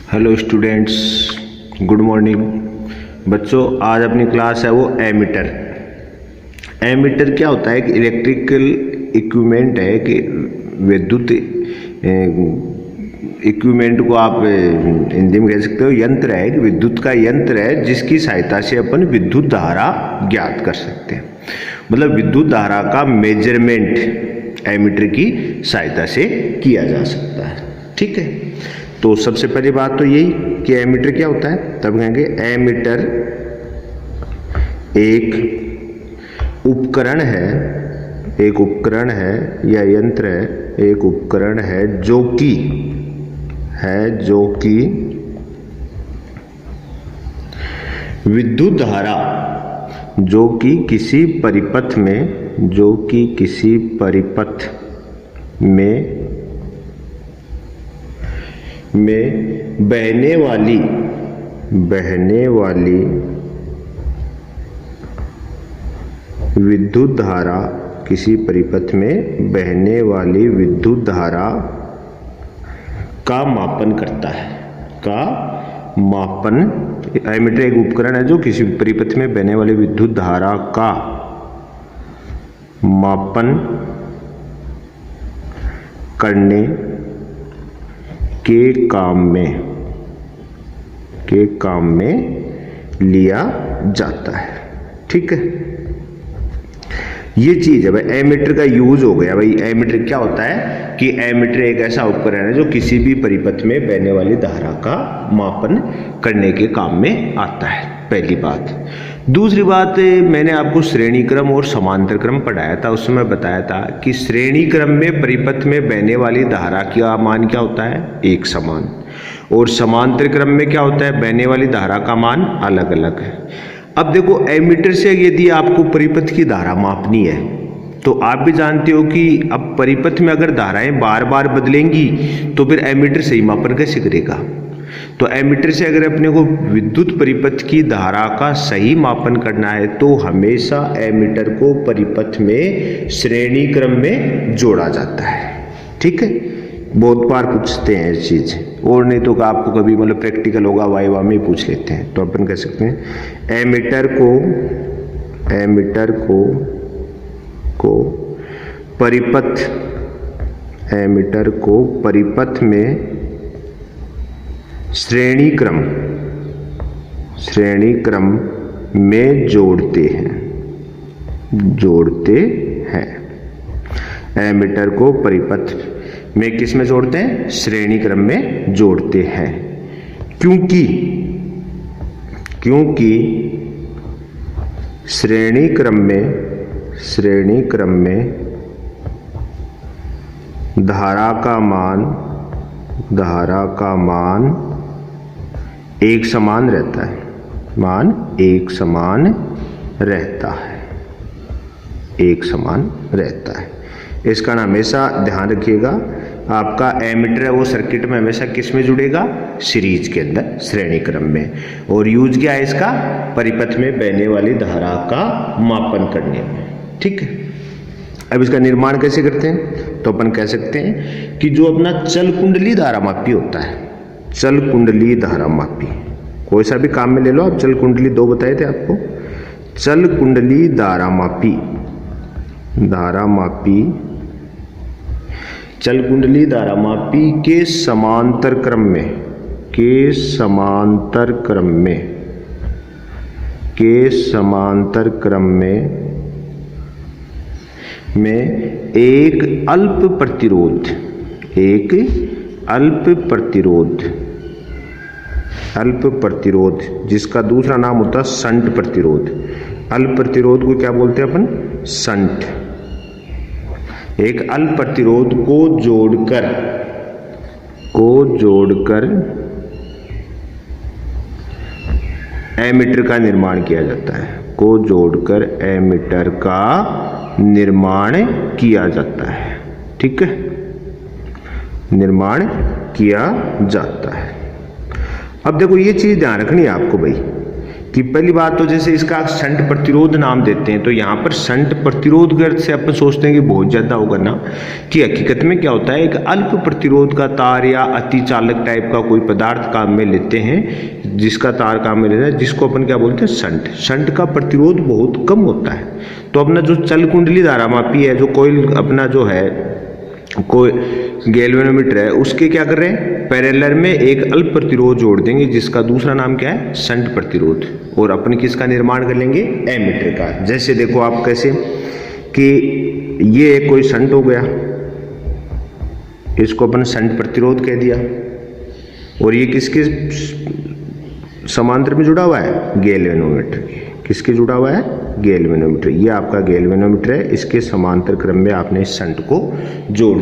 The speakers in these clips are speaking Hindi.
Hello students, good morning. बच्चों, आज अपनी क्लास है वो एमीटर। एमीटर क्या होता है कि इलेक्ट्रिकल इक्विपमेंट है कि विद्युत इक्विपमेंट को आप हिंदी में कह सकते हो यंत्र है कि विद्युत का यंत्र है जिसकी सहायता से अपन विद्युत धारा ज्ञात कर सकते हैं। मतलब विद्युत धारा का मेजरमेंट एमीटर की सहायता से किया जा सकता है। ठीक है, तो सबसे पहली बात तो यही कि एमीटर क्या होता है। तब कहेंगे एमीटर एक उपकरण है या यंत्र है, एक उपकरण है जो कि विद्युत धारा जो कि किसी परिपथ में बहने वाली विद्युत धारा, किसी परिपथ में बहने वाली विद्युत धारा का मापन करता है। एमीटर एक उपकरण है जो किसी परिपथ में बहने वाली विद्युत धारा का मापन करने के काम में लिया जाता है। ठीक है, ये चीज है भाई। एमीटर का यूज हो गया भाई। एमीटर क्या होता है कि एमीटर एक ऐसा उपकरण है जो किसी भी परिपथ में बहने वाली धारा का मापन करने के काम में आता है, पहली बात। दूसरी बात, मैंने आपको श्रेणी क्रम और समांतर क्रम पढ़ाया था। उस समय बताया था कि श्रेणी क्रम में परिपथ में बहने वाली धारा का मान क्या होता है, एक समान, और समांतर क्रम में क्या होता है, बहने वाली धारा का मान अलग अलग है। अब देखो, एमीटर से यदि आपको परिपथ की धारा मापनी है तो आप भी जानते हो कि अब परिपथ में अगर धाराएं बार बार बदलेंगी तो फिर एमीटर सही मापन कैसे करेगा। तो एमीटर से अगर अपने को विद्युत परिपथ की धारा का सही मापन करना है तो हमेशा एमीटर को परिपथ में श्रेणी क्रम में जोड़ा जाता है। ठीक है, बहुत बार पूछते हैं इस चीज, और नहीं तो आपको कभी मतलब प्रैक्टिकल होगा, वाइवा में पूछ लेते हैं। तो अपन कह सकते हैं एमीटर को परिपथ में श्रेणी क्रम में जोड़ते हैं। एमीटर को परिपथ में किस में जोड़ते हैं, श्रेणी क्रम में जोड़ते हैं। क्योंकि श्रेणी क्रम में धारा का मान एक समान रहता है। इसका ना हमेशा ध्यान रखिएगा, आपका एमीटर है वो सर्किट में हमेशा किस में जुड़ेगा, सीरीज के अंदर, श्रेणी क्रम में। और यूज क्या है इसका, परिपथ में बहने वाली धारा का मापन करने में। ठीक है, अब इसका निर्माण कैसे करते हैं, तो अपन कह सकते हैं कि जो अपना चल कुंडली धारा मापी होता है, चल कुंडली धारा मापी, कोई सा भी काम में ले लो आप। चल कुंडली 2 बताए थे आपको। चल कुंडली धारा मापी चल कुंडली धारा मापी के समांतर क्रम में एक अल्प प्रतिरोध जिसका दूसरा नाम होता है शंट प्रतिरोध। अल्प प्रतिरोध को क्या बोलते हैं अपन, शंट। एक अल्प प्रतिरोध को जोड़कर एमीटर का निर्माण किया जाता है। ठीक है, निर्माण किया जाता है। अब देखो, ये चीज ध्यान रखनी है आपको भाई कि पहली बात तो जैसे इसका शंट प्रतिरोध नाम देते हैं, तो यहाँ पर शंट प्रतिरोध के अर्थ से अपन सोचते हैं कि बहुत ज़्यादा होगा ना, कि हकीकत में क्या होता है, एक अल्प प्रतिरोध का तार या अति चालक टाइप का कोई पदार्थ काम में लेते हैं, जिसका तार काम में लेते हैं, जिसको अपन क्या बोलते हैं, शंट। शंट का प्रतिरोध बहुत कम होता है। तो अपना जो चल कुंडली धारामापी है, जो कोई अपना जो है कोई गैल्वेनोमीटर है, उसके क्या कर रहे हैं, पैरेलल में एक अल्प प्रतिरोध जोड़ देंगे, जिसका दूसरा नाम क्या है, शंट प्रतिरोध। और अपन किसका निर्माण कर लेंगे, एमीटर का। जैसे देखो आप कैसे कि ये कोई शंट हो गया, इसको अपन शंट प्रतिरोध कह दिया, और ये किसके समांतर में जुड़ा हुआ है, गैल्वेनोमीटर। किसके जुड़ा हुआ है, गैल्वेनोमीटर। ये आपका गैल्वेनोमीटर है, इसके समांतर क्रम में आपने इस शंट को जोड़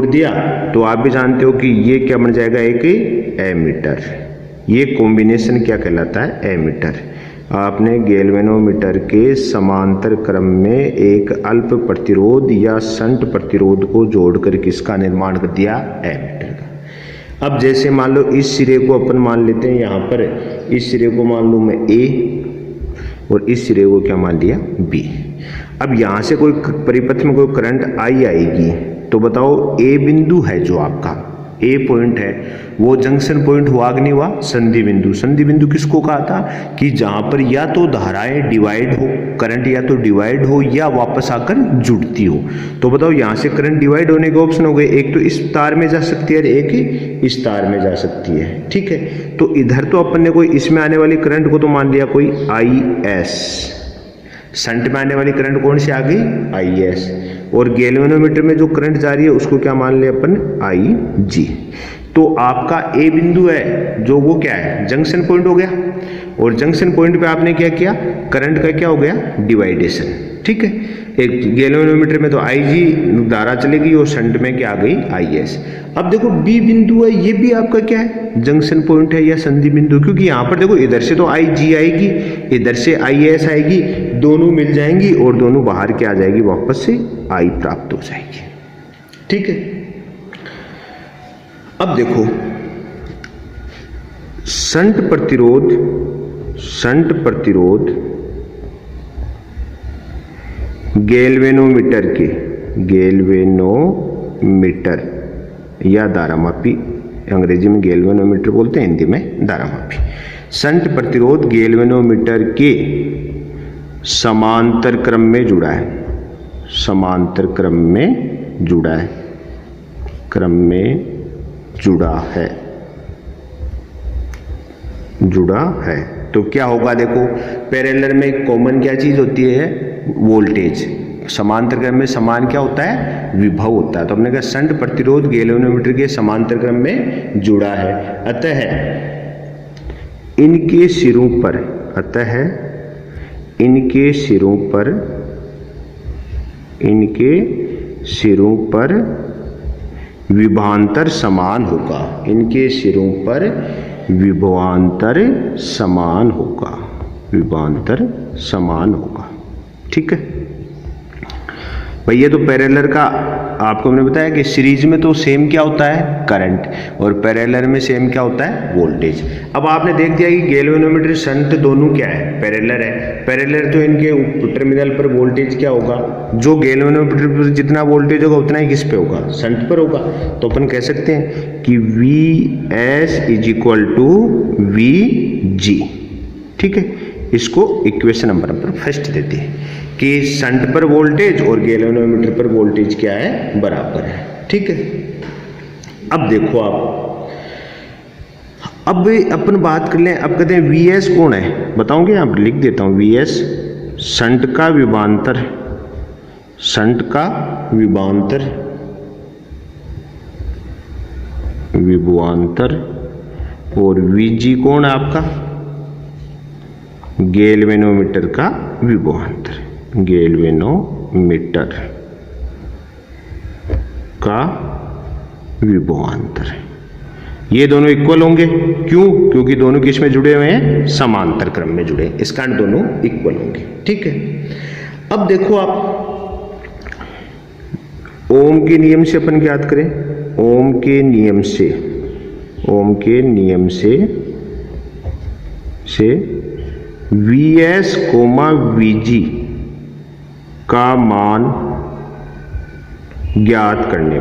दिया तो आप भी जानते हो कि ये क्या बन जाएगा, एक एमीटर। ये कॉम्बिनेशन क्या कहलाता है, एमीटर। आपने गैल्वेनोमीटर के समांतर क्रम में एक अल्प प्रतिरोध या शंट प्रतिरोध को जोड़कर किसका निर्माण कर दिया, एमीटर का। अब जैसे मान लो इस सिरे को अपन मान लेते हैं, यहाँ पर इस सिरे को मान लूँ मैं ए, और इस सिरे को क्या मान लिया, बी। अब यहाँ से कोई परिपथ में कोई करंट आई आएगी, तो बताओ ए बिंदु है जो आपका ए पॉइंट है, वो जंक्शन पॉइंट हुआ कि नहीं हुआ, संधि बिंदु। संधि बिंदु किसको कहा था, कि जहाँ पर या तो धाराएं डिवाइड हो, करंट या तो डिवाइड हो या वापस आकर जुड़ती हो। तो बताओ यहाँ से करंट डिवाइड होने के ऑप्शन हो गए, एक तो इस तार में जा सकती है और एक इस तार में जा सकती है, ठीक है। तो इधर तो अपन ने कोई इसमें आने वाली करंट को तो मान लिया कोई IS, शंट में आने वाली करंट कौन सी आ गई, IS, और गैल्वेनोमीटर में जो करंट जा रही है उसको क्या मान लिया अपन, IG। तो आपका ए बिंदु है जो वो क्या है, जंक्शन पॉइंट हो गया, और जंक्शन पॉइंट पे आपने क्या किया, करंट का क्या हो गया, डिवाइडेशन, ठीक है। एक गैल्वेनोमीटर में तो IG धारा चलेगी और शंट में क्या आ गई, IS। अब देखो बी बिंदु है, ये भी आपका क्या है, जंक्शन पॉइंट है या संधि बिंदु, क्योंकि यहाँ पर देखो इधर से तो IG आएगी, इधर से IS आएगी, दोनों मिल जाएंगी और दोनों बाहर क्या आ जाएगी, वापस से I प्राप्त हो जाएगी, ठीक है। अब देखो शंट प्रतिरोध गैल्वेनोमीटर या धारामापी, अंग्रेजी में गैल्वेनोमीटर बोलते हैं, हिंदी में धारामापी। शंट प्रतिरोध गैल्वेनोमीटर के समांतर क्रम में जुड़ा है, समांतर क्रम में जुड़ा है, क्रम में जुड़ा है। तो क्या होगा, देखो पैरेलल में कॉमन क्या चीज होती है, वोल्टेज। समांतर क्रम में समान क्या होता है, विभव होता है। तो हमने कहा शंट प्रतिरोध गैल्वेनोमीटर के समांतर क्रम में जुड़ा है, अतः इनके सिरों पर विभवांतर समान होगा, इनके सिरों पर विभवांतर समान होगा, ठीक है भाई। ये तो पैरेलल का आपको हमने बताया कि सीरीज में तो सेम क्या होता है, करंट, और पैरेलल में सेम क्या होता है, वोल्टेज। अब आपने देख दिया कि गैल्वेनोमीटर शंट दोनों क्या है, पैरेलल है। पैरेलल तो इनके टर्मिनल पर वोल्टेज क्या होगा, जो गैल्वेनोमीटर पर जितना वोल्टेज होगा उतना ही किस पे होगा, शंट पर होगा। तो अपन कह सकते हैं कि VS = VG, ठीक है। इसको इक्वेशन नंबर फर्स्ट देते हैं कि शंट पर वोल्टेज और गैल्वेनोमीटर पर वोल्टेज क्या है, बराबर है, ठीक है। अब देखो आप, अब अपन बात कर लें, अब कहते हैं VS कौन है, बताओगे, यहाँ पर लिख देता हूँ, VS शंट का विभवांतर, और VG कौन है आपका, गैल्वेनोमीटर का विभवांतर, गैल्वेनोमीटर का विभवांतर। ये दोनों इक्वल होंगे, क्यों, क्योंकि दोनों किस में जुड़े हुए हैं, समांतर क्रम में जुड़े, इस कारण दोनों इक्वल होंगे, ठीक है। अब देखो आप ओम के नियम से अपन याद करें, ओम के नियम से Vs कोमा Vg का मान ज्ञात करने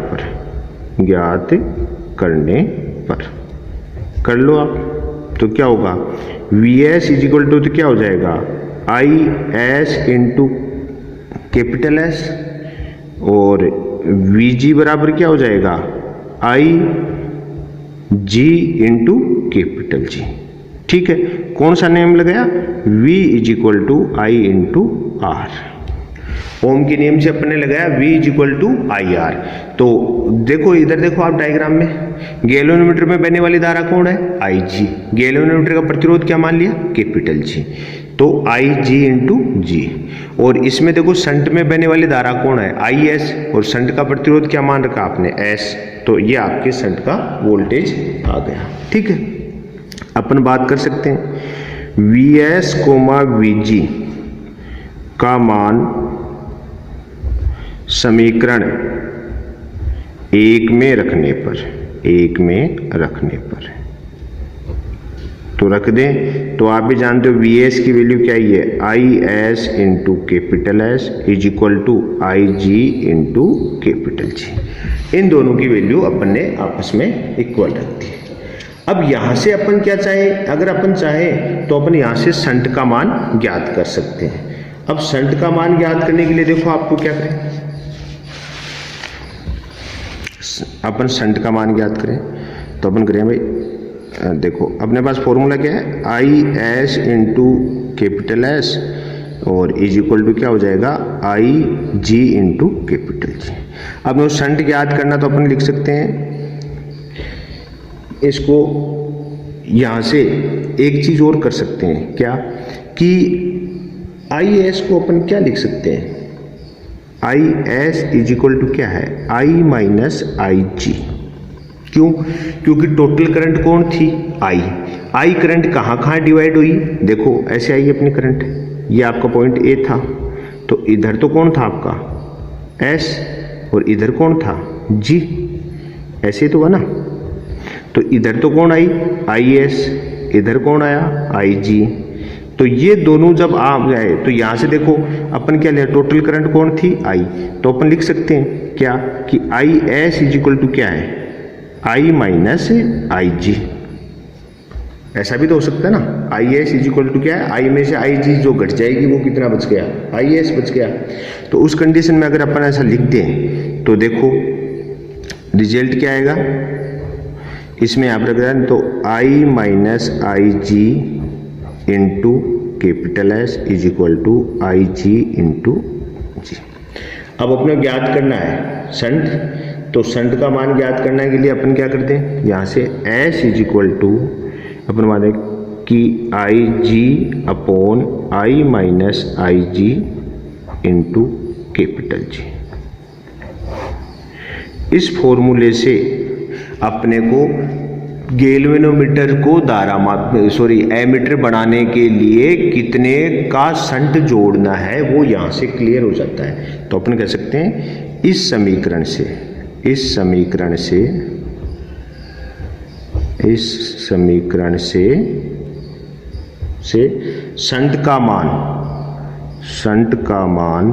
पर कर लो आप, तो क्या होगा Vs इज इक्वल टू, तो क्या हो जाएगा आई एस इंटू कैपिटल एस, और Vg बराबर क्या हो जाएगा आई जी इंटू कैपिटल जी। ठीक है, कौन सा नियम लगाया, V is equal to I into R. Ohm के नियम से अपने लगाया V is equal to I R. तो देखो इधर देखो आप डायग्राम में, गैल्वेनोमीटर में बहने वाली धारा कौन है, आई जी। गैल्वेनोमीटर का प्रतिरोध क्या मान लिया, कैपिटल जी, तो आई जी इंटू जी। और इसमें देखो शंट में बहने वाली धारा कौन है, आई एस, और शंट का प्रतिरोध क्या मान रखा आपने, एस। तो ये आपके शंट का वोल्टेज आ गया। ठीक है, अपन बात कर सकते हैं V S comma V G का मान समीकरण एक में रखने पर तो रख दें। तो आप भी जानते हो वी एस की वैल्यू क्या ही है, I S into capital S is equal to I G into capital G. इन दोनों की वैल्यू अपन ने आपस में इक्वल रख दी। अब यहां से अपन क्या चाहें, अगर अपन चाहें तो अपन यहां से शंट का मान ज्ञात कर सकते हैं। अब शंट का मान ज्ञात करने के लिए देखो आपको क्या करें, अपन शंट का मान ज्ञात करें तो अपन करें भाई, देखो अपने पास फॉर्मूला क्या है, I S into capital S और इज इक्वल टू क्या हो जाएगा आई जी इंटू कैपिटल जी। अब शंट ज्ञात करना तो अपन लिख सकते हैं इसको, यहां से एक चीज और कर सकते हैं क्या, कि आई एस को अपन क्या लिख सकते हैं, I S is equal to क्या है, आई माइनस आई जी। क्यों, क्योंकि टोटल करंट कौन थी, आई करंट कहाँ डिवाइड हुई, देखो ऐसे आई अपनी करंट, ये आपका पॉइंट ए था, तो इधर तो कौन था आपका एस और इधर कौन था जी, ऐसे तो हुआ ना। तो इधर तो कौन आई एस, इधर कौन आया आई जी। तो ये दोनों जब आ जाए तो यहां से देखो अपन क्या लिया, टोटल करंट कौन थी आई, तो अपन लिख सकते हैं क्या कि I S is equal to क्या है, आई माइनस आई जी। ऐसा भी तो हो सकता है ना, I S is equal to क्या है, आई में से आई जी जो घट जाएगी वो कितना बच गया, आई एस बच गया। तो उस कंडीशन में अगर अपन ऐसा लिख दें तो देखो रिजल्ट क्या आएगा, इसमें आप रख दें तो I minus I G into capital S is equal to I G into G. अब अपने ज्ञात करना है शंट, तो शंट का मान ज्ञात करने के लिए अपन क्या करते हैं, यहाँ से एस इज इक्वल टू अपन माने कि I G upon I minus I G into capital G. इस फॉर्मूले से अपने को गैल्वेनोमीटर को एमीटर बनाने के लिए कितने का शंट जोड़ना है वो यहाँ से क्लियर हो जाता है। तो अपन कह सकते हैं इस समीकरण से शंट का मान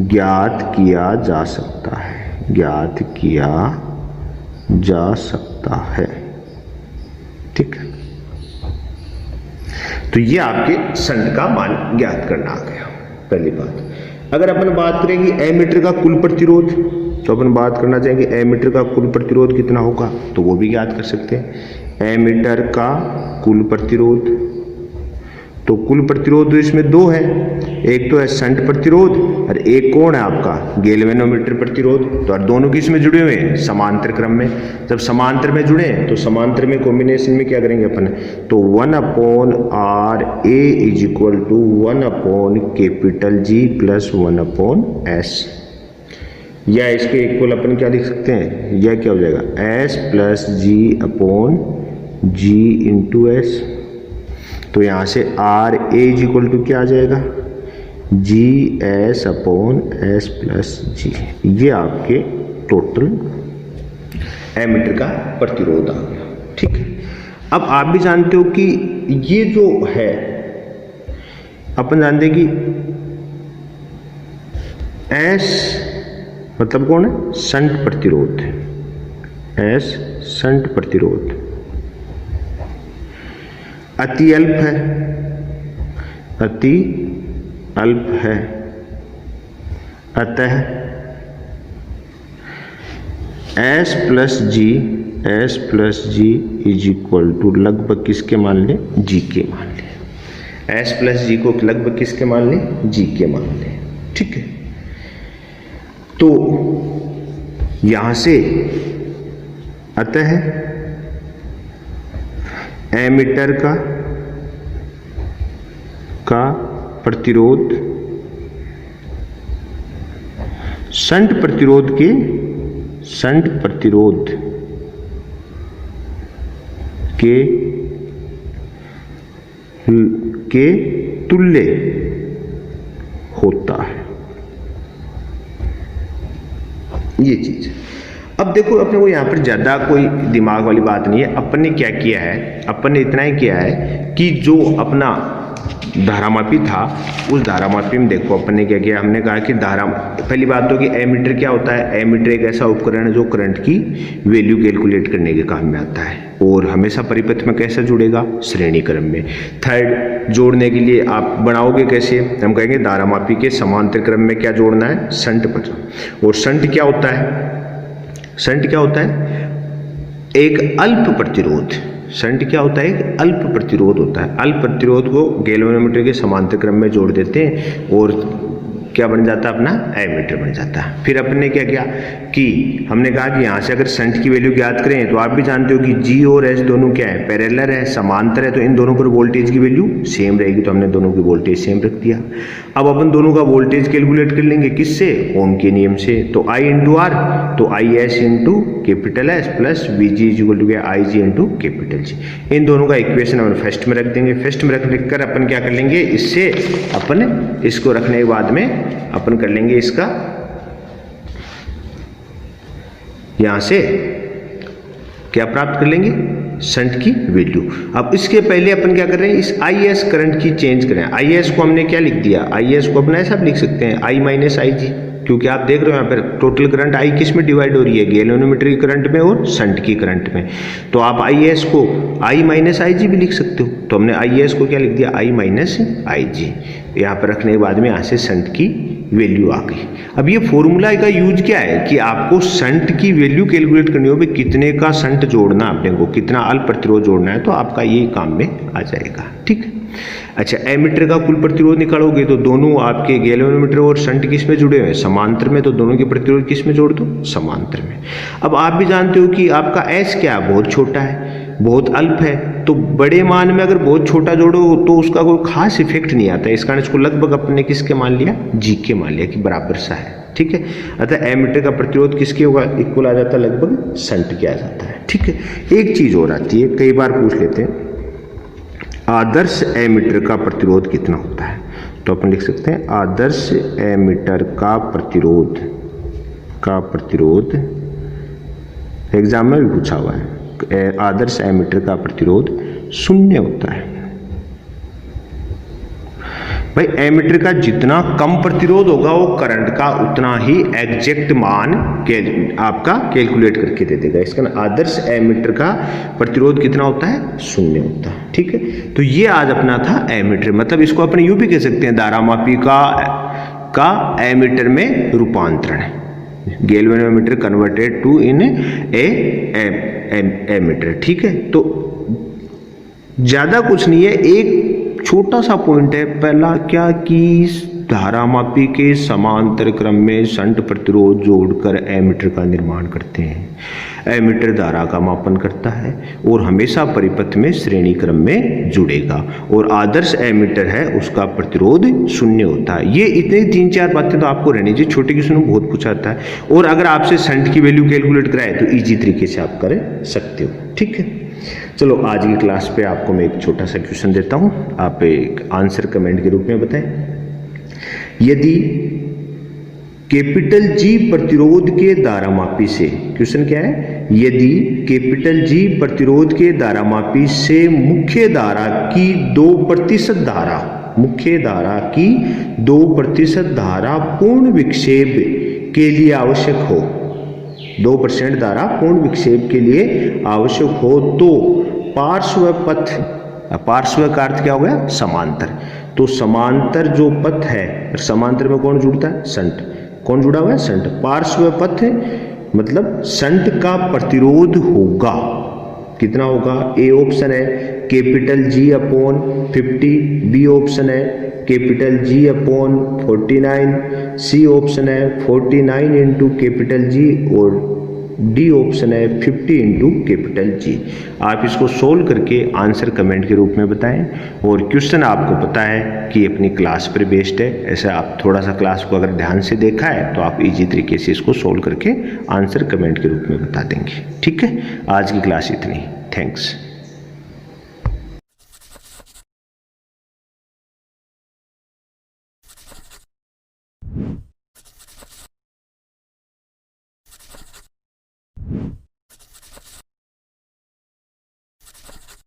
ज्ञात किया जा सकता है, ठीक है। तो ये आपके शंट का मान ज्ञात करना आ गया पहली बात। अगर अपन बात करेंगे एमीटर का कुल प्रतिरोध, तो अपन बात करना चाहेंगे एमीटर का कुल प्रतिरोध कितना होगा, तो वो भी ज्ञात कर सकते हैं। एमीटर का कुल प्रतिरोध, तो कुल प्रतिरोध तो इसमें दो है, एक तो है शंट प्रतिरोध और एक कौन है आपका गैल्वेनोमीटर प्रतिरोध। तो दोनों किस में जुड़े हुए हैं, समांतर क्रम में। जब समांतर में जुड़े तो समांतर में कॉम्बिनेशन में क्या करेंगे अपन, तो 1/R A is equal to 1/कैपिटल G प्लस 1/S, या इसके इक्वल अपन क्या लिख सकते हैं, यह क्या हो जाएगा S plus G into S। तो यहाँ से R A is equal to क्या आ जाएगा, GS upon S plus G। ये आपके टोटल एमीटर का प्रतिरोध आ गया, ठीक है। अब आप भी जानते हो कि ये जो है अपन जानते हैं कि एस मतलब कौन है, शंट प्रतिरोध। एस शंट प्रतिरोध अति अल्प है, अति अल्प है, अतः S plus G is equal to लगभग किसके मान लें, G के मान लें। S प्लस जी को लगभग किसके मान लें, G के मान लें। ठीक है, तो यहां से अतः एमीटर का प्रतिरोध शंट प्रतिरोध के तुल्य होता है। ये चीज अब देखो, अपने को यहाँ पर ज्यादा कोई दिमाग वाली बात नहीं है। अपन ने क्या किया है, अपन ने इतना ही किया है कि जो अपना धारामापी था उस धारामापी में देखो अपन ने क्या किया, हमने कहा कि पहली बात तो कि एमीटर क्या होता है, एमीटर एक ऐसा उपकरण है जो करंट की वैल्यू कैलकुलेट करने के काम में आता है और हमेशा परिपथ में कैसे जुड़ेगा, श्रेणी क्रम में। थर्ड, जोड़ने के लिए आप बनाओगे कैसे, हम कहेंगे धारामापी के समांतर क्रम में क्या जोड़ना है, शंट पर। और शंट क्या होता है, शंट क्या होता है, एक अल्प प्रतिरोध। शंट क्या होता है, एक अल्प प्रतिरोध होता है। अल्प प्रतिरोध को गैल्वेनोमीटर के समांतर क्रम में जोड़ देते हैं और क्या बन जाता है, अपना एमीटर बन जाता है। फिर अपन ने क्या किया कि हमने कहा कि यहाँ से अगर शंट की वैल्यू ज्ञात करें तो आप भी जानते हो कि जी और एस दोनों क्या है, पैरेलल है, समांतर है, तो इन दोनों पर वोल्टेज की वैल्यू सेम रहेगी, तो हमने दोनों की वोल्टेज सेम रख दिया। अब अपन दोनों का वोल्टेज कैलकुलेट कर लेंगे किससे, ओम के नियम से। तो आई इंटू आर, तो I S into capital S plus V G is equal to I G into capital G. इन दोनों का इक्वेशन अपन फर्स्ट में रख देंगे। फर्स्ट में रख कर अपन क्या कर लेंगे, इससे अपन इसको रखने के बाद में अपन कर लेंगे इसका यहां से क्या प्राप्त कर लेंगे, शंट की वैल्यू। अब इसके पहले अपन क्या कर रहे हैं, इस आई एस करंट की चेंज करें। आई एस को हमने क्या लिख दिया, आई एस को अपना ऐसा लिख सकते हैं आई माइनस आई जी, क्योंकि आप देख रहे हो यहाँ पर टोटल करंट आई किस में डिवाइड हो रही है, गैल्वेनोमीटर की करंट में और शंट की करंट में। तो आप आई एस को आई माइनस आई जी भी लिख सकते हो। तो हमने आई एस को क्या लिख दिया, आई माइनस आई जी। यहाँ पर रखने के बाद में यहाँ से शंट की वैल्यू आ गई। अब ये फॉर्मूला का यूज क्या है कि आपको शंट की वैल्यू कैलकुलेट करनी हो, कितने का शंट जोड़ना अपने को, कितना अल्प प्रतिरोध जोड़ना है, तो आपका ये काम में आ जाएगा। ठीक है, अच्छा, एमीटर का कुल प्रतिरोध निकालोगे तो दोनों आपके गैल्वेनोमीटर और शंट किस में जुड़े हुए हैं, समांतर में, तो दोनों के प्रतिरोध किस में जोड़ दो, समांतर में। अब आप भी जानते हो कि आपका एस क्या है, बहुत छोटा है, बहुत अल्प है, तो बड़े मान में अगर बहुत छोटा जोड़ो तो उसका कोई खास इफेक्ट नहीं आता है। इस कारण इसको लगभग अपने किसके मान लिया, जी के मान लिया कि बराबर सा है। ठीक है, अतः एमीटर का प्रतिरोध किसके होगा, इक्वल आ जाता है, लगभग शंट के आ जाता है। ठीक है, एक चीज और आती है, कई बार पूछ लेते हैं आदर्श एमीटर का प्रतिरोध कितना होता है, तो अपन लिख सकते हैं आदर्श एमीटर का प्रतिरोध एग्जाम में भी पूछा हुआ है, आदर्श एमीटर का प्रतिरोध 0 होता है। भाई एमीटर का जितना कम प्रतिरोध होगा वो करंट का उतना ही एग्जैक्ट मान आपका कैलकुलेट करके दे देगा। इसका आदर्श एमीटर का प्रतिरोध कितना होता है, 0 होता है। ठीक है, तो ये आज अपना था एमीटर, मतलब इसको अपने यूं भी कह सकते हैं धारामापी का एमीटर में रूपांतरण है, galvanometer converted to in ammeter. ठीक है, तो ज्यादा कुछ नहीं है, एक छोटा सा पॉइंट है। पहला क्या कि धारामापी के समांतर क्रम में शंट प्रतिरोध जोड़कर एमीटर का निर्माण करते हैं। एमीटर धारा का मापन करता है और हमेशा परिपथ में श्रेणी क्रम में जुड़ेगा, और आदर्श एमीटर है उसका प्रतिरोध 0 होता है। ये इतनी 3-4 बातें तो आपको रहनी चाहिए, छोटे क्वेश्चन में बहुत कुछ आता है, और अगर आपसे शंट की वैल्यू कैलकुलेट कराए तो इजी तरीके से आप कर सकते हो। ठीक है, चलो आज की क्लास पे आपको मैं एक छोटा सा क्वेश्चन देता हूं, आप एक आंसर कमेंट के रूप में बताएं। यदि कैपिटल जी प्रतिरोध के धारामापी से, क्वेश्चन क्या है, यदि कैपिटल जी प्रतिरोध के धारामापी से मुख्य धारा की 2% धारा, मुख्य धारा की 2% धारा पूर्ण विक्षेप के लिए आवश्यक हो, 2% धारा पूर्ण विक्षेप के लिए आवश्यक हो तो पार्श्व पथ, पार्श्व का अर्थ क्या हो गया, समांतर, तो समांतर जो पथ है, समांतर में कौन जुड़ता है, संट, कौन जुड़ा हुआ है, संट, पार्श्व पथ मतलब संट का प्रतिरोध होगा, कितना होगा, ए ऑप्शन है capital G upon 50, B option है capital G upon 49, C option है 49 इंटू कैपिटल जी और डी ऑप्शन है 50 इंटू कैपिटल जी। आप इसको सोल्व करके आंसर कमेंट के रूप में बताएं, और क्वेश्चन आपको पता है कि अपनी क्लास पर बेस्ड है, ऐसा आप थोड़ा सा क्लास को अगर ध्यान से देखा है तो आप इजी तरीके से इसको सोल्व करके आंसर कमेंट के रूप में बता देंगे। ठीक है, आज की क्लास इतनी, थैंक्स।